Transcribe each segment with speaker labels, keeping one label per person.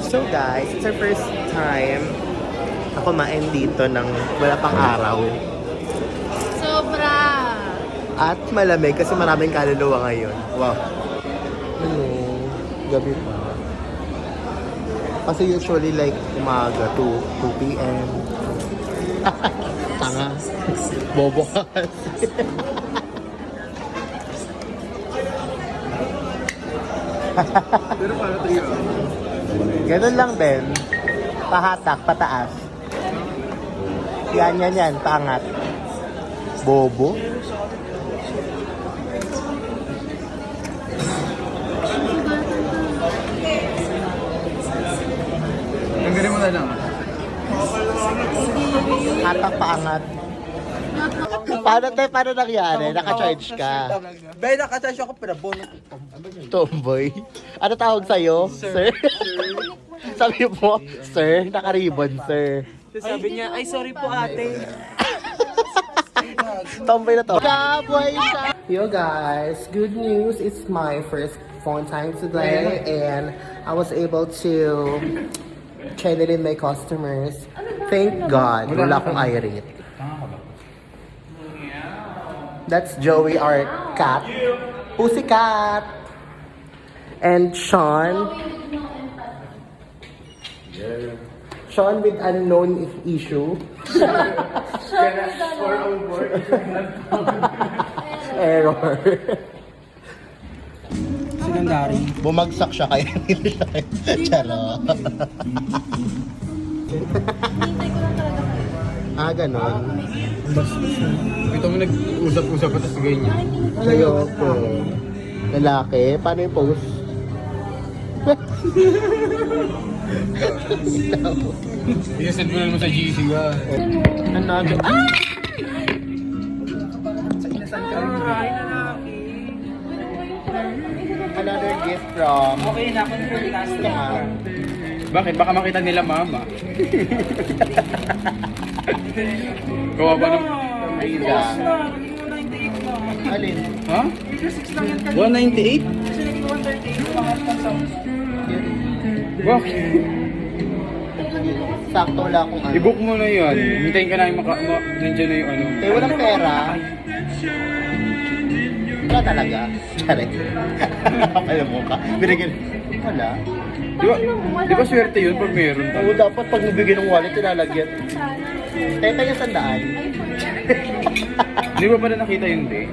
Speaker 1: So guys, it's our first time na kumain dito ng wala pang araw.
Speaker 2: Sobra!
Speaker 1: At malamig kasi maraming kaluluwa ngayon. Wow. Ano, gabi pa. Kasi usually like umaga, 2 p.m. Tanga. Bobo ka kasi.
Speaker 3: Pero para 3 hours.
Speaker 1: Ganun lang din. Pahatak, pataas. Yan. Pangat. Bobo.
Speaker 3: Tanggalin mo na lang.
Speaker 1: Hatak, paangat. Paano nangyari? Naka-charge ka?
Speaker 3: Bay, nakacharge ako pero bonus.
Speaker 1: Tomboy. Ano tawag sa'yo? Sir? Sabi mo, sir, naka-ribbon, sir.
Speaker 3: Sabi niya, ay sorry po ate.
Speaker 1: Tomboy na to. Yo guys, good news. It's my first phone time today and I was able to trade it in my customers. Thank God. Wala akong irate. That's Joey, our cat. Pussycat. And Sean. Sean with unknown issue. Error.
Speaker 3: Secondary.
Speaker 1: Bumagsak siya kaya hindi siya. Charo. Ganon.
Speaker 3: Ito mo nag-usap-usap pa tapos ganyan.
Speaker 1: Ayoko. Lalaki? Paano yung pose?
Speaker 3: Inesend mo naman sa GC ka.
Speaker 1: Another... Another gift from...
Speaker 3: Okay na, confirm last
Speaker 1: Yeah.
Speaker 3: Bakit? Baka makita nila mama. Kawawa naman.
Speaker 1: Rita. Alin?
Speaker 3: Ha? 198? Bakit?
Speaker 1: Sakto wala akong ano.
Speaker 3: I-book mo na yan. Hintayin ka namin nandiyan na yung ano.
Speaker 1: Kaya walang pera. Wala talaga. Charing. Alam mo ka. Binigyan. Wala.
Speaker 3: Di ba swerte yun pag meron
Speaker 1: Oo, dapat pag nabigyan ng wallet, ilalagyan. Teka yung sandaan.
Speaker 3: Di ba pa na nakita yun, de?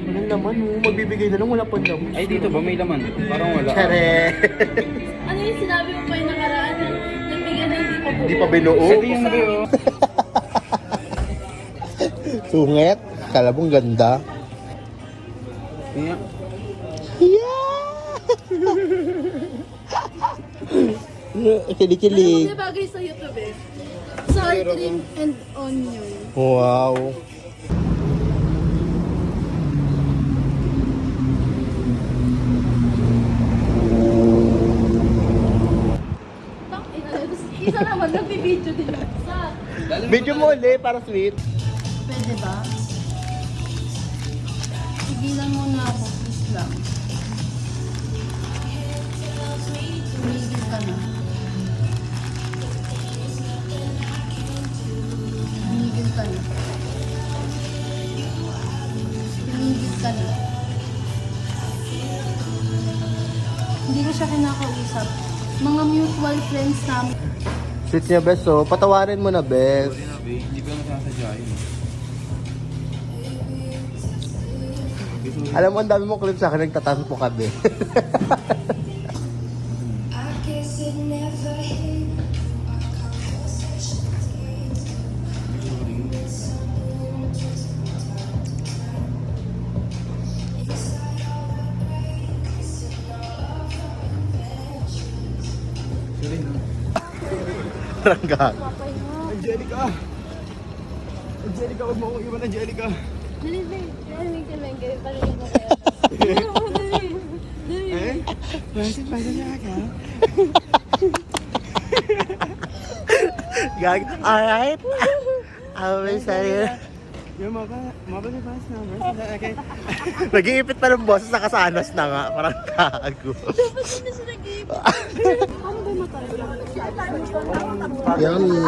Speaker 1: Wala naman, magbibigay na lang, wala pa naman.
Speaker 3: Ay, dito ba? May laman. Parang wala.
Speaker 1: Charing.
Speaker 2: Ano yung sinabi mo pa yung nakaraan? Nagbigyan na hindi pa buo.
Speaker 1: Hindi pa binuo.
Speaker 3: Ito yung biyo.
Speaker 1: Sungit. Kalabong ganda.
Speaker 3: Yeah.
Speaker 1: Kilig-kilig.
Speaker 2: Ano bagay sa YouTube eh? Sour cream and onion.
Speaker 1: Wow.
Speaker 2: Isa naman, nagbibideo din yung isa.
Speaker 1: Video mo ulit para sweet.
Speaker 2: Pwede ba? Tigilan mo na ako, please lang. Tumigil ka na. Tumigil ka na. Tumigil ka na. Hindi ko siya kinakausap. Mga mutual friends namin.
Speaker 1: Sweet niya, best. So, patawarin mo na, best.
Speaker 3: Hindi ko nasasadya yun.
Speaker 1: Alam mo, ang dami mong clip sa akin, nagtatampo ka, be. Rangga.
Speaker 3: Angelica! Angelica, huwag mo akong iwan, Angelica!
Speaker 2: Dali, babe. Narinig ka lang. Ganyan parinig mo kaya. Dali.
Speaker 3: Eh? Bakit ba na ka?
Speaker 1: Gag. Alright. I will say
Speaker 3: Yung mabali ba na? Okay.
Speaker 1: Nag-iipit pa ng boses, nakasanas na nga. Parang kago.
Speaker 2: Dapat hindi na siya nag-iipit. Ano ba yung matalaga?
Speaker 1: Yummy.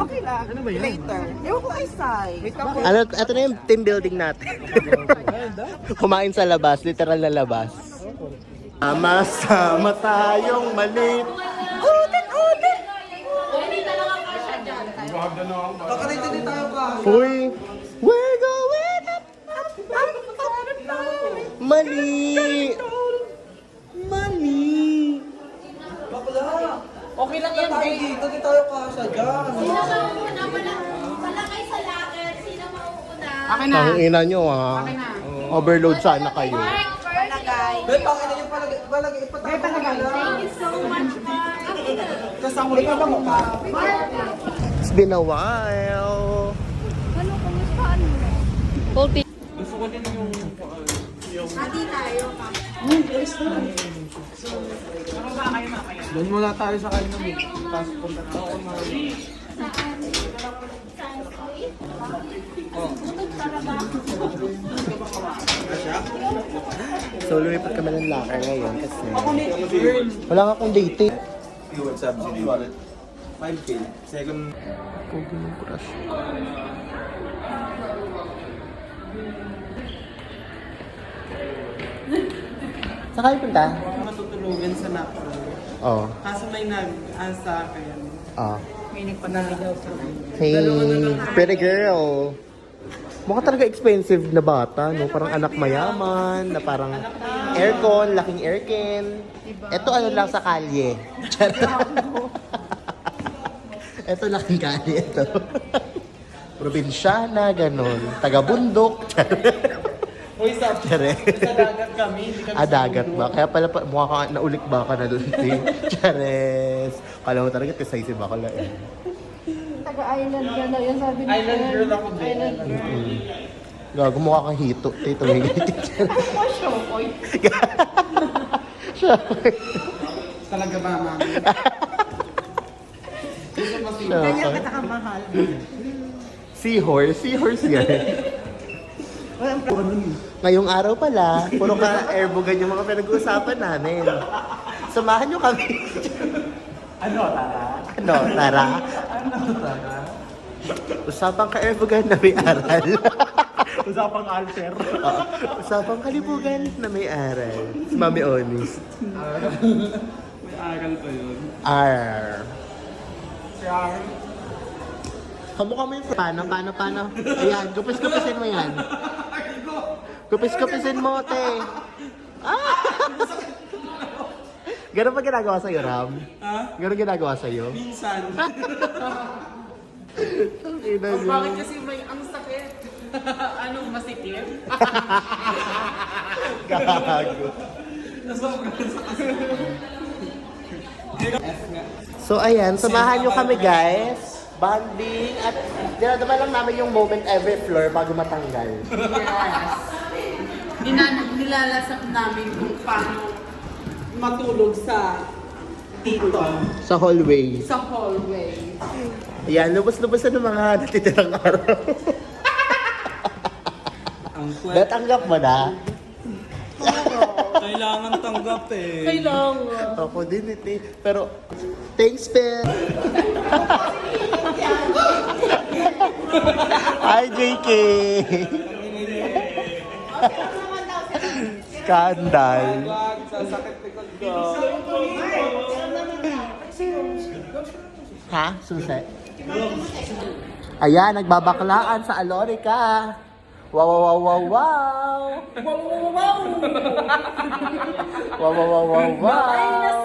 Speaker 3: Okay lang. Ano ba yan? Later. Ewan ko ay size.
Speaker 1: Ano, ito na yung team building natin. Kumain sa labas, literal na labas. Sama-sama tayong malit.
Speaker 3: Kakarito din tayo ka.
Speaker 1: Uy, we're going up. Mali. Mali.
Speaker 3: Bakla. Okay lang yan, tayo dito. Di tayo kasha dyan.
Speaker 2: Malakay sa locker. Sino mauuna?
Speaker 1: Ang ina nyo Overload sana kayo.
Speaker 3: Be, pangin na yung palagay. Ipatapos ka lang.
Speaker 2: Thank you so much, ma.
Speaker 3: Kasama ka ba mo ka?
Speaker 1: It's been a while.
Speaker 2: Ano, kumusta mo? Volti.
Speaker 3: Gusto ko din yung...
Speaker 2: Adi tayo.
Speaker 3: Doon muna tayo sa kanya. Tapos punta na ako
Speaker 1: So, lumipat kami ng locker ngayon kasi wala nga akong date.
Speaker 3: Yung subsidy wallet. 5K. Second...
Speaker 1: Pogi ng crush. Saan kayo punta?
Speaker 4: Matutulugan sa NAPRO.
Speaker 1: Oo.
Speaker 4: Kaso may nag-asa akin.
Speaker 1: Oh.
Speaker 4: May nagpanaligaw sa akin.
Speaker 1: Hey, pretty girl. Mukha talaga expensive na bata, no? Parang anak mayaman, na parang aircon, laking aircon. Ito ano lang sa kalye. Ito laking kalye ito. Probinsyana, ganon. Taga-bundok.
Speaker 4: Uy, sa dagat kami. Hindi kami
Speaker 1: Dagat ba? Kaya pala mukha ka, naulik ba ka na doon? Chares. Kala mo talaga, kasay si Bakala eh.
Speaker 2: Taga-island ka na. Yan sabi ni
Speaker 4: Island girl ako din.
Speaker 2: Island girl.
Speaker 1: Gago, mukha kang hito. Tito,
Speaker 4: Shokoy. Talaga ba, mami?
Speaker 1: Ganyan ka
Speaker 4: nakamahal.
Speaker 1: Seahorse? Seahorse yan. Ngayong araw pala, puro ka airbogan yung mga pinag-uusapan namin. Samahan nyo kami.
Speaker 4: Ano, Tara?
Speaker 1: Ano, Tara?
Speaker 4: Ano, Tara?
Speaker 1: Usapang ka airbogan na may aral.
Speaker 4: Usapang alter.
Speaker 1: Usapang kalibugan na may aral. Si Mami Onis.
Speaker 4: May aral pa yun.
Speaker 1: R. Kamukha mo yung paano. Ayan, gupis-gupisin mo yan. Gupis-gupisin mo, te. Ganun ba ginagawa sa'yo, Ram?
Speaker 4: Ha?
Speaker 1: Ganun ginagawa sa'yo?
Speaker 4: Minsan.
Speaker 1: Ina niyo.
Speaker 4: Bakit kasi may ang sakit? Anong masikip?
Speaker 1: Gago.
Speaker 4: Nasobrang sa kasi.
Speaker 1: So ayan, samahan nyo kami guys. Bonding at dinadama lang namin yung moment every floor bago matanggal.
Speaker 4: Yes. Nilalasap namin kung paano matulog sa dito,
Speaker 1: Sa hallway.
Speaker 4: sa hallway.
Speaker 1: Ayan, lubos-lubos na ng mga natitirang araw.
Speaker 4: Ang
Speaker 1: Natanggap mo na?
Speaker 4: kailangan tanggap eh.
Speaker 2: Kailangan.
Speaker 1: Ako din eh. Pero, thanks, Pen. Hi, JK. Scandal.
Speaker 4: Sasakit likod ko.
Speaker 1: Ha? Suset? Ayan, nagbabaklaan sa Alorica. Wow, wow, wow, wow, wow. Wow, wow, wow, wow, wow.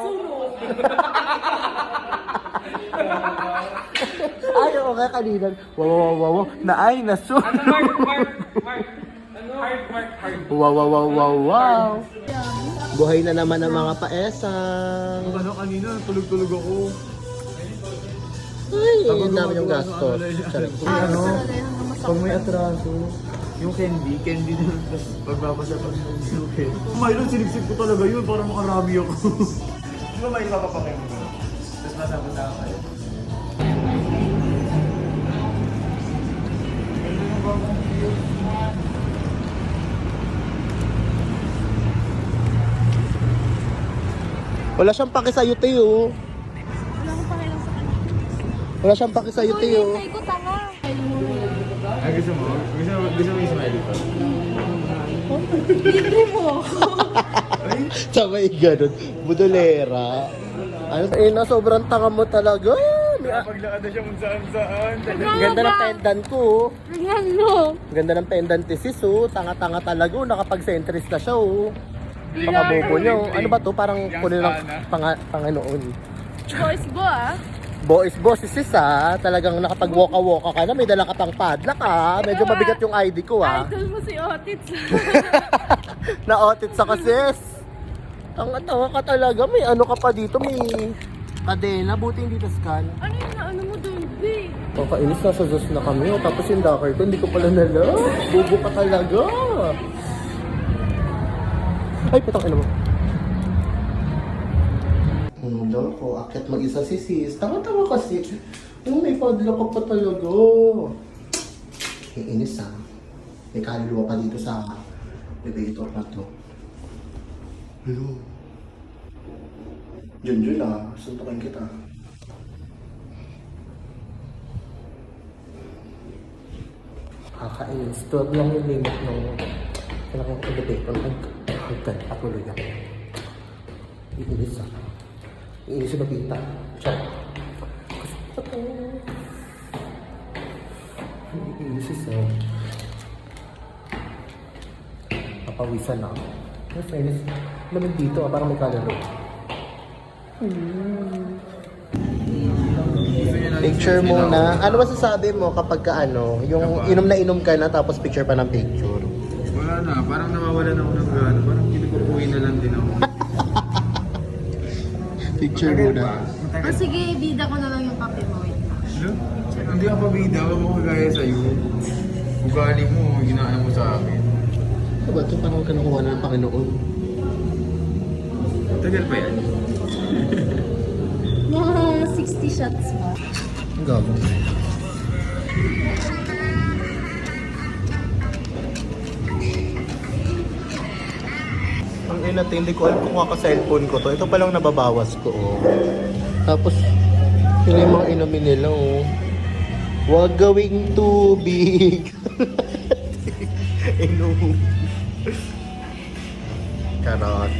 Speaker 1: Ay, oo nga kanina. Wow, wow, wow, wow. Naay, nasun. Wow, wow, wow, wow, wow. Buhay na naman ang mga paesang.
Speaker 3: Ano kanina, tulog-tulog ako.
Speaker 1: Ay, ang dami yung gastos.
Speaker 3: Ano, pag may atraso, yung candy din. Tapos pagbabasa pa ng suke. Milo, sinigsip ko talaga yun para makarami ako. Di ba may iba pa kayo? Tapos masabasa ka kayo.
Speaker 1: Wala siyang paki sa'yo, Teo.
Speaker 2: Wala ko pakilang sa kanya.
Speaker 1: Wala siyang paki sa'yo, Teo.
Speaker 2: Hintay ko, tanga.
Speaker 3: Ay, gusto mo? Gusto mo yung smiley ko?
Speaker 2: Libre mo.
Speaker 1: Sabay ganun. Budolera. Ano, na sobrang tanga mo talaga.
Speaker 3: Paglakad na siya kung saan-saan.
Speaker 1: Ganda ng pendant ko. Oh.
Speaker 2: Tingnan mo.
Speaker 1: Ganda ng pendant ni sis, oh. Tanga-tanga talaga, oh. Nakapag-centrist na siya, oh. Pakabobo niya, oh. Ano ba to? Parang kunin ng Panginoon.
Speaker 2: Boys bo ah.
Speaker 1: Boys, si sis, ah. Talagang nakapag-walka-walka ka na. May dala ka pang padlock, ah. Medyo mabigat yung ID ko, ah.
Speaker 2: Idol mo si Otis.
Speaker 1: Na-otit sa sis. Tanga-tanga ka talaga. May ano ka pa dito, may kadena. Buti hindi scan.
Speaker 2: Ano yung naano mo doon, B?
Speaker 1: Kakainis, nasa Diyos na kami. Oh. Tapos yung Dakar ko, hindi ko pala nala. Bubo ka talaga. Ay, putang ina mo. Loko, akit mag-isa si sis. Tama-tama kasi. May padlock ka pa talaga. Iinis ah. May kaluluwa pa dito sa elevator na to. Hello. Junjun ah. Suntukin kita. Kakainis. 12 lang yung limit ng kailangan elevator. Patuloy ako. Iinis ah. Iinis yung mabita. Check. Iinis isa. Papawisan na ako. Yung fairness, lamig dito ah, parang may kalaro. Picture muna. Ano masasabi mo kapag ka ano, yung inom na inom ka na tapos picture pa ng picture?
Speaker 3: Wala na, parang nawawalan ako ng gana. Parang kinukupuin na lang din ako.
Speaker 1: Picture muna.
Speaker 2: O sige, bida ko na lang yung kape mo. Wait lang.
Speaker 3: Ano? Hindi ako pabida, huwag mo kagaya sa'yo. Ugali mo, ginaan mo sa akin.
Speaker 1: Ano ba ito? Parang ka nakuha na ng Panginoon.
Speaker 3: Tagal pa yan.
Speaker 2: Mga 60 shots ba?
Speaker 1: Ang gabo. Ang inate, hindi ko alam kung kaka-cellphone ko to. Ito palang nababawas ko, oh. Tapos, yun yung mga inumin nila, oh. Huwag gawing tubig. Inom. Karot.